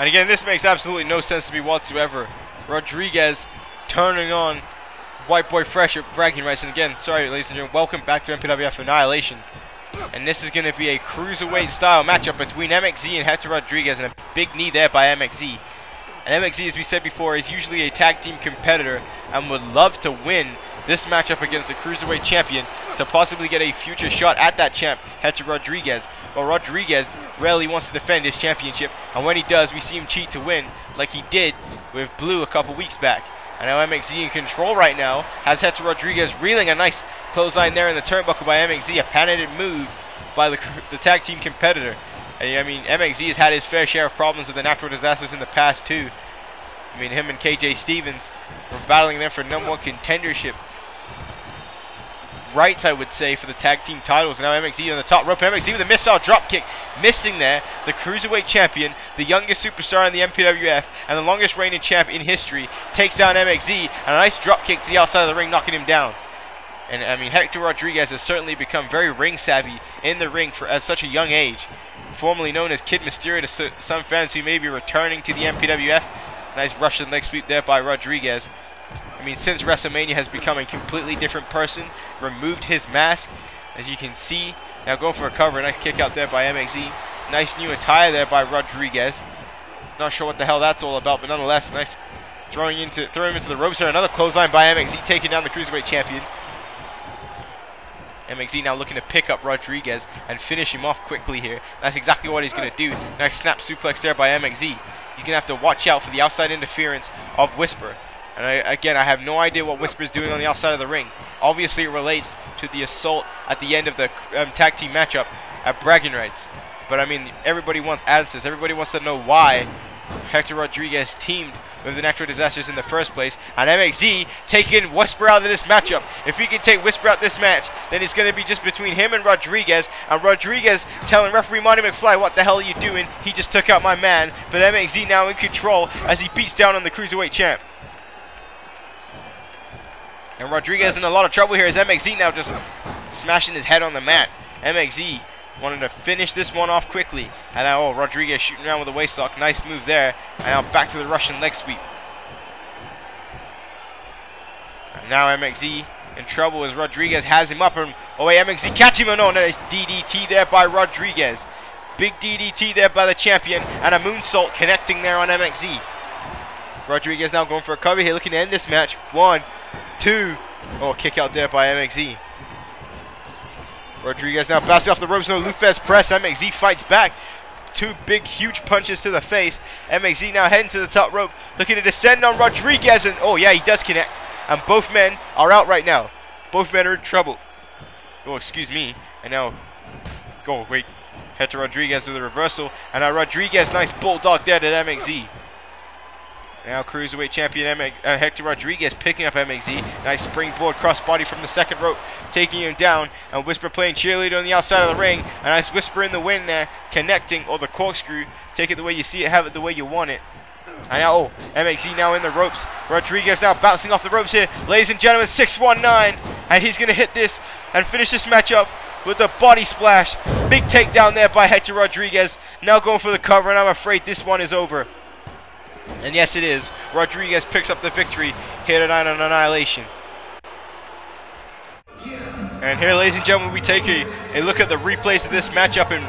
And again, this makes absolutely no sense to me whatsoever. Rodriguez turning on White Boy Fresh at bragging rights. And again, sorry ladies and gentlemen, welcome back to MPWF Annihilation. And this is going to be a cruiserweight style matchup between MXZ and Hector Rodriguez, and a big knee there by MXZ. And MXZ, as we said before, is usually a tag team competitor and would love to win this matchup against the cruiserweight champion to possibly get a future shot at that champ, Hector Rodriguez. Well, Rodriguez rarely wants to defend his championship, and when he does, we see him cheat to win, like he did with Blue a couple weeks back. And now MXZ in control right now, has Hector Rodriguez reeling. A nice clothesline there in the turnbuckle by MXZ, a patented move by the tag team competitor. And, I mean, MXZ has had his fair share of problems with the natural disasters in the past too. I mean, him and KJ Stevens were battling there for #1 contendership rights, I would say, for the tag team titles. And now MXZ on the top rope. MXZ with a missile drop kick, missing there. The cruiserweight champion, the youngest superstar in the MPWF, and the longest reigning champ in history, takes down MXZ. And a nice drop kick to the outside of the ring, knocking him down. And I mean, Hector Rodriguez has certainly become very ring savvy in the ring at such a young age. Formerly known as Kid Mysterio to some fans who may be returning to the MPWF. Nice Russian leg sweep there by Rodriguez. I mean, since WrestleMania has become a completely different person, removed his mask, as you can see. Now going for a cover, nice kick out there by MXZ. Nice new attire there by Rodriguez. Not sure what the hell that's all about, but nonetheless, nice throwing him into the ropes there. Another clothesline by MXZ, taking down the cruiserweight champion. MXZ now looking to pick up Rodriguez and finish him off quickly here. That's exactly what he's going to do. Nice snap suplex there by MXZ. He's going to have to watch out for the outside interference of Whisper. And again, I have no idea what Whisper is doing on the outside of the ring. Obviously, it relates to the assault at the end of the tag team matchup at bragging rights. But I mean, everybody wants answers. Everybody wants to know why Hector Rodriguez teamed with the natural disasters in the first place. And MXZ taking Whisper out of this matchup. If he can take Whisper out this match, then it's going to be just between him and Rodriguez. And Rodriguez telling referee Monty McFly, what the hell are you doing? He just took out my man. But MXZ now in control as he beats down on the cruiserweight champ. And Rodriguez in a lot of trouble here as MXZ now just smashing his head on the mat. MXZ wanted to finish this one off quickly. And now, Rodriguez shooting around with a waist lock. Nice move there. And now back to the Russian leg sweep. And now MXZ in trouble as Rodriguez has him up. And, oh wait, MXZ catch him. Oh no, nice DDT there by Rodriguez. Big DDT there by the champion. And a moonsault connecting there on MXZ. Rodriguez now going for a cover here, looking to end this match. 1, 2. Oh, kick out there by MXZ. Rodriguez now bouncing off the ropes, no Lufez press. MXZ fights back. 2 big, huge punches to the face. MXZ now heading to the top rope, looking to descend on Rodriguez. And oh yeah, he does connect. And both men are out right now. Both men are in trouble. Oh, excuse me. And now, oh wait, Hector Rodriguez with a reversal. And now Rodriguez, nice bulldog there to MXZ. Now cruiserweight champion Hector Rodriguez picking up MXZ. Nice springboard crossbody from the second rope, taking him down. And Whisper playing cheerleader on the outside of the ring. A nice Whisper in the wind there, connecting, or the corkscrew. Take it the way you see it, have it the way you want it. And now, oh, MXZ now in the ropes. Rodriguez now bouncing off the ropes here. Ladies and gentlemen, 619. And he's going to hit this and finish this match up with a body splash. Big takedown there by Hector Rodriguez. Now going for the cover, and I'm afraid this one is over. And yes, it is. Rodriguez picks up the victory here tonight on Annihilation. And here, ladies and gentlemen, we take a look at the replays of this matchup. And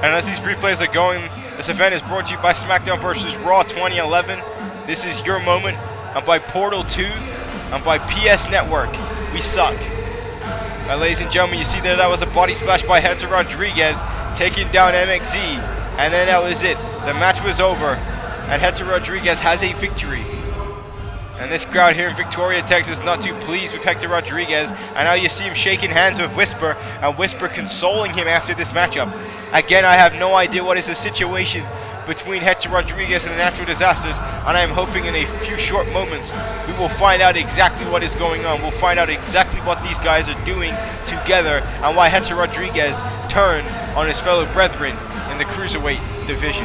as these replays are going, this event is brought to you by SmackDown vs. Raw 2011. This is your moment. And by Portal 2. And by PS Network. We suck. Now, ladies and gentlemen, you see there that was a body splash by Hector Rodriguez, taking down MXZ. And then that was it. The match was over. And Hector Rodriguez has a victory. And this crowd here in Victoria, Texas, not too pleased with Hector Rodriguez. And now you see him shaking hands with Whisper, and Whisper consoling him after this matchup. Again, I have no idea what is the situation between Hector Rodriguez and the natural disasters, and I am hoping in a few short moments we will find out exactly what is going on. We'll find out exactly what these guys are doing together, and why Hector Rodriguez turned on his fellow brethren in the cruiserweight division.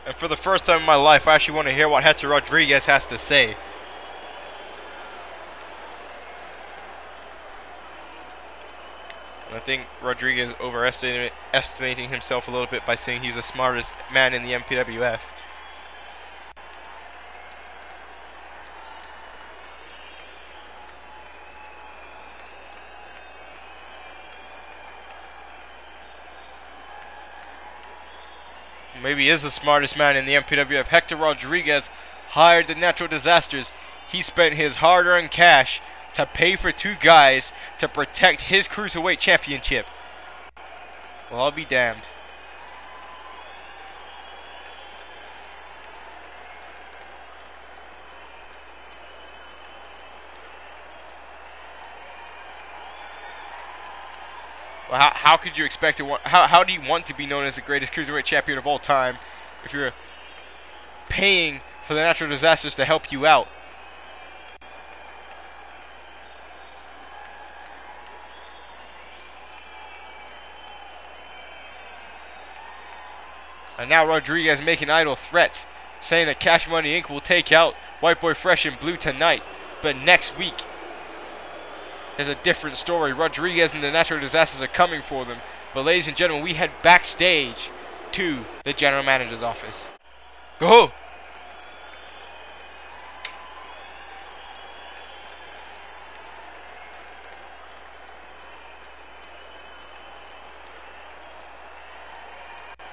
And for the first time in my life, I actually want to hear what Hector Rodriguez has to say. And I think Rodriguez estimating himself a little bit by saying he's the smartest man in the MPWF. Maybe he is the smartest man in the MPWF. Hector Rodriguez hired the natural disasters. He spent his hard-earned cash to pay for 2 guys to protect his cruiserweight championship. Well, I'll be damned. Well, how could you expect to how do you want to be known as the greatest cruiserweight champion of all time if you're paying for the natural disasters to help you out? And now Rodriguez making idle threats, saying that Cash Money Inc. will take out White Boy Fresh and Blue tonight, but next week is a different story. Rodriguez and the natural disasters are coming for them. But ladies and gentlemen, we head backstage to the general manager's office. Go!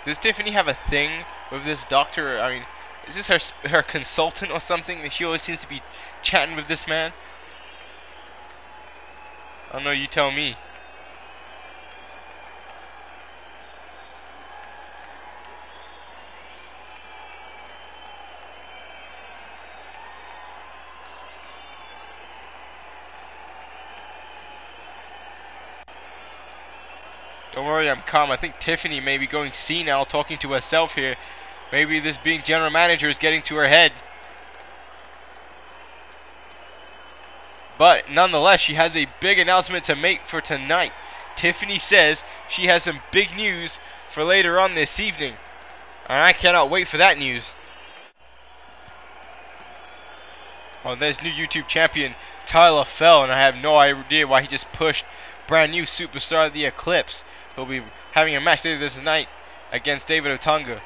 Does Tiffany have a thing with this doctor? I mean, is this her consultant or something? That she always seems to be chatting with this man? I don't know, you tell me. Don't worry, I'm calm. I think Tiffany may be going senile, talking to herself here. Maybe this being general manager is getting to her head. But nonetheless, she has a big announcement to make for tonight. Tiffany says she has some big news for later on this evening. And I cannot wait for that news. Well, there's new YouTube champion Tyler Fell, and I have no idea why he just pushed brand new superstar The Eclipse. He'll be having a match later this night against David Otunga.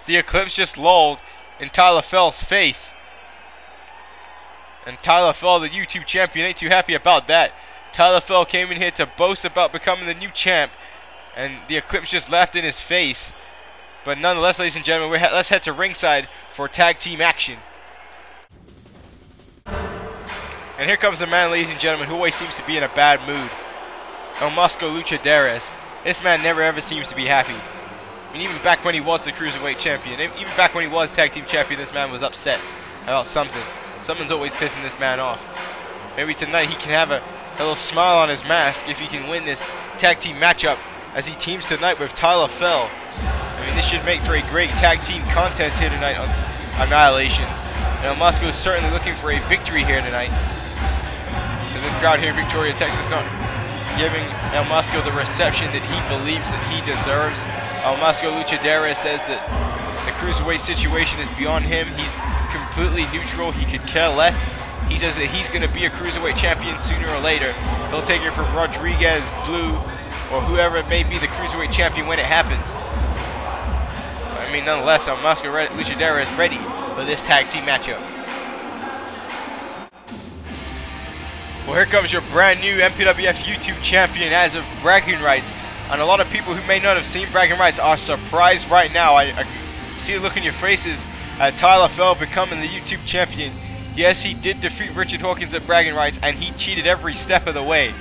The Eclipse just lulled in Tyler Fell's face. And Tyler Fell, the YouTube champion, ain't too happy about that. Tyler Fell came in here to boast about becoming the new champ, and the Eclipse just laughed in his face. But nonetheless, ladies and gentlemen, let's head to ringside for tag team action. And here comes a man, ladies and gentlemen, who always seems to be in a bad mood. El Mosco Luchaderas. This man never ever seems to be happy. I mean, even back when he was the Cruiserweight champion, even back when he was tag team champion, this man was upset about something. Something's always pissing this man off. Maybe tonight he can have a little smile on his mask if he can win this tag team matchup as he teams tonight with Tyler Fell. I mean, this should make for a great tag team contest here tonight on Annihilation. And El Mosco is certainly looking for a victory here tonight. So this crowd here in Victoria, Texas, not giving El Mosco the reception that he believes that he deserves. El Mosco Luchadera says that the cruiserweight situation is beyond him. He's completely neutral. He could care less. He says that he's going to be a cruiserweight champion sooner or later. He'll take it from Rodriguez, Blue, or whoever may be the cruiserweight champion when it happens. I mean, nonetheless, El Mosco Luchadera is ready for this tag team matchup. Well, here comes your brand new MPWF YouTube champion as of bragging rights. And a lot of people who may not have seen bragging rights are surprised right now. I see the look in your faces at Tyler Fell becoming the YouTube champion. Yes, he did defeat Richard Hawkins at bragging rights, and he cheated every step of the way.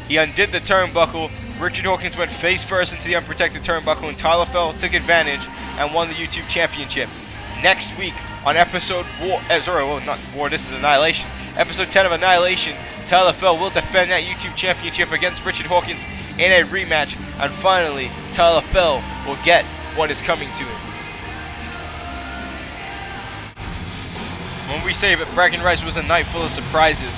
He undid the turnbuckle. Richard Hawkins went face first into the unprotected turnbuckle, and Tyler Fell took advantage and won the YouTube championship. Next week on episode 4, not 4, this is Annihilation. Episode 10 of Annihilation, Tyler Fell will defend that YouTube championship against Richard Hawkins in a rematch, and finally, Tyler Fell will get what is coming to him. When we say that bragging rights was a night full of surprises,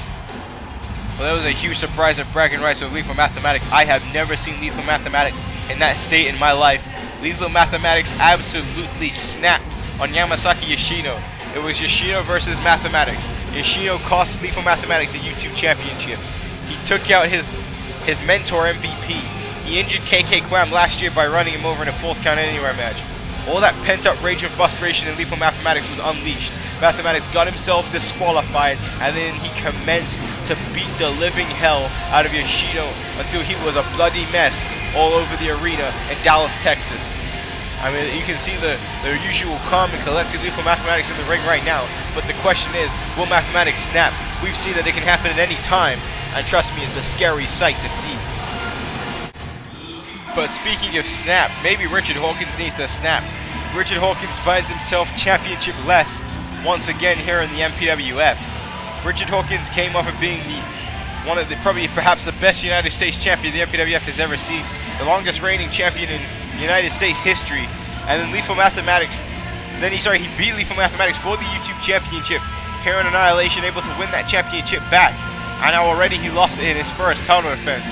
Well, that was a huge surprise and bragging rights of Lethal Mathematics. I have never seen Lethal Mathematics in that state in my life. Lethal Mathematics absolutely snapped on Yamasaki Yoshino. It was Yoshino versus Mathematics. Yoshino cost Lethal Mathematics the YouTube Championship. He took out his mentor MVP. He injured KK Klam last year by running him over in a Falls Count Anywhere match. All that pent-up rage and frustration in Lethal Mathematics was unleashed. Mathematics got himself disqualified, and then he commenced to beat the living hell out of Yoshino until he was a bloody mess all over the arena in Dallas, Texas. I mean, you can see the usual calm and collected Lethal Mathematics in the ring right now, but the question is, will Mathematics snap? We've seen that it can happen at any time, and trust me, it's a scary sight to see. But speaking of snap, maybe Richard Hawkins needs to snap. Richard Hawkins finds himself championship-less once again here in the MPWF. Richard Hawkins came off of being perhaps the best United States champion the MPWF has ever seen, the longest reigning champion in United States history, and then Lethal Mathematics. He beat Lethal Mathematics for the YouTube Championship here in Annihilation, able to win that championship back, and now already he lost it in his first title defense.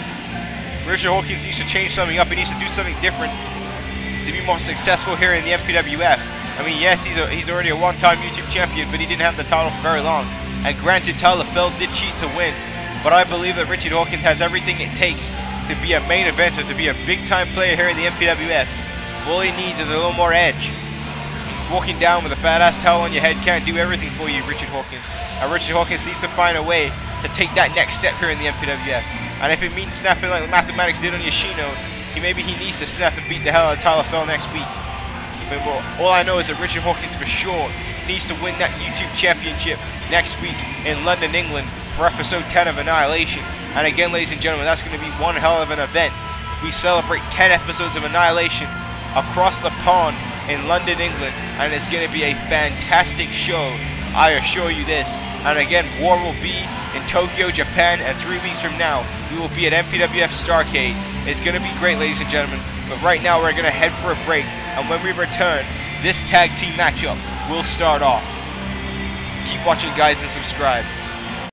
Richard Hawkins needs to change something up. He needs to do something different to be more successful here in the MPWF. I mean, yes, he's already a one-time YouTube champion, but he didn't have the title for very long. And granted, Tyler Feld did cheat to win, but I believe that Richard Hawkins has everything it takes to be a main eventer, to be a big-time player here in the MPWF. All he needs is a little more edge. Walking down with a badass towel on your head can't do everything for you, Richard Hawkins. And Richard Hawkins needs to find a way to take that next step here in the MPWF. And if it means snapping like Mathematics did on Yoshino, maybe he needs to snap and beat the hell out of Tyler Fell next week. But all I know is that Richard Hawkins for sure needs to win that YouTube Championship next week in London, England for episode 10 of Annihilation. And again, ladies and gentlemen, that's going to be one hell of an event. We celebrate 10 episodes of Annihilation across the pond in London, England, and it's going to be a fantastic show, I assure you this. And again, War will be in Tokyo, Japan, and 3 weeks from now, we will be at MPWF Starrcade. It's going to be great, ladies and gentlemen, but right now we're going to head for a break, and when we return, this tag team matchup will start off. Keep watching, guys, and subscribe.